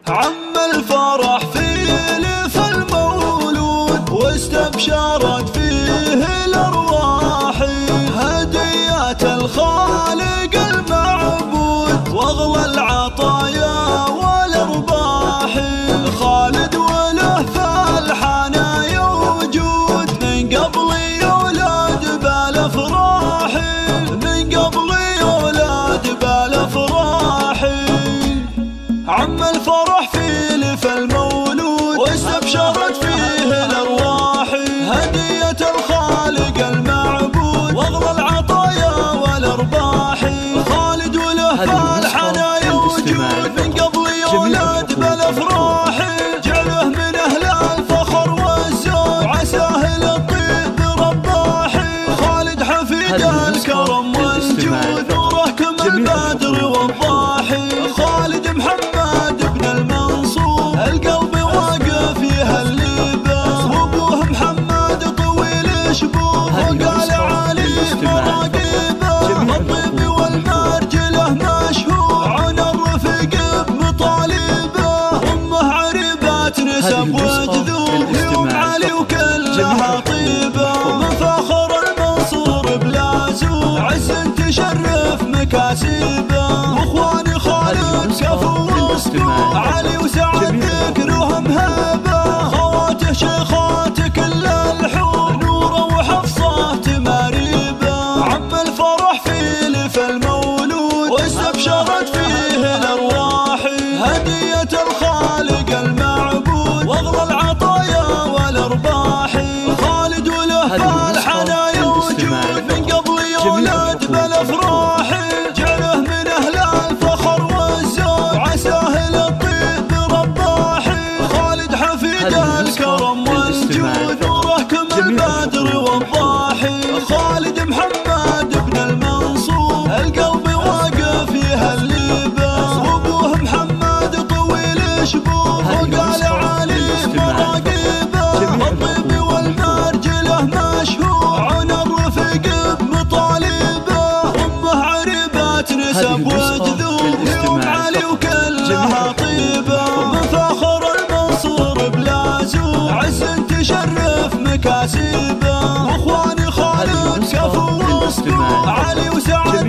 عم الفرح في لف المولود واستبشرت فيه الأرواح، هديات الخالق المعبود واغلى العطايا والأرباح. خالد وله فالحنايا وجود من قبل يولد بالأفراح، من قبل يولد بالأفراح. عم الفرح في لف المولود واستبشرت فيه الأرواح، هدية الخالق المعبود واغلى العطايا والأرباح. خالد وله فالحنايا وجود من قبل يولد بالأفراح، جعله من أهل الفخر والزود عساه للطيب رباح. خالد حفيد الكرم والجود نوره كما البدر والضاح. خالد محمد بن المنصور القلب واقف فيها اللباس، وابوه محمد طويل شبوه وقال علي مراقبه. الطيب والمرجله مشهور عن الرفيق بمطالبه، امه عريبات نسب وجذور يوم علي وكلها طيبه. من فخر المنصور بلا زور عز تشرف مكاسبه، واخواني خالد كفو وسطور علي وسعد ذكرهم هبه. خواته شيخات كل الحور نوره وحفصه تماريبه. عم الفرح في لف المولود واستبشرت فيه الأرواح، هدية الخالق المعبود واغلى العطايا والأرباح. خالد وله فالحنايا وجود من قبل يولد بالأفراح، جعله من أهل الفخر والزود عساه للطيب رباح. خالد حفيد الكرم والجود نوره كما البدر والضاح. خالد محمد بن المنصور القلب واقف فيها اللباس، وابوه محمد طويل شبوه وقال علي مراقبه. الطيب والمرجله مشهور عن الرفيق بمطالبه، امه عريبات نسب وجذور يوم علي وكلها طيبه. من فخر المنصور بلا زور عز تشرف مكاسبه، واخواني خالد كفو وسطور علي وسعد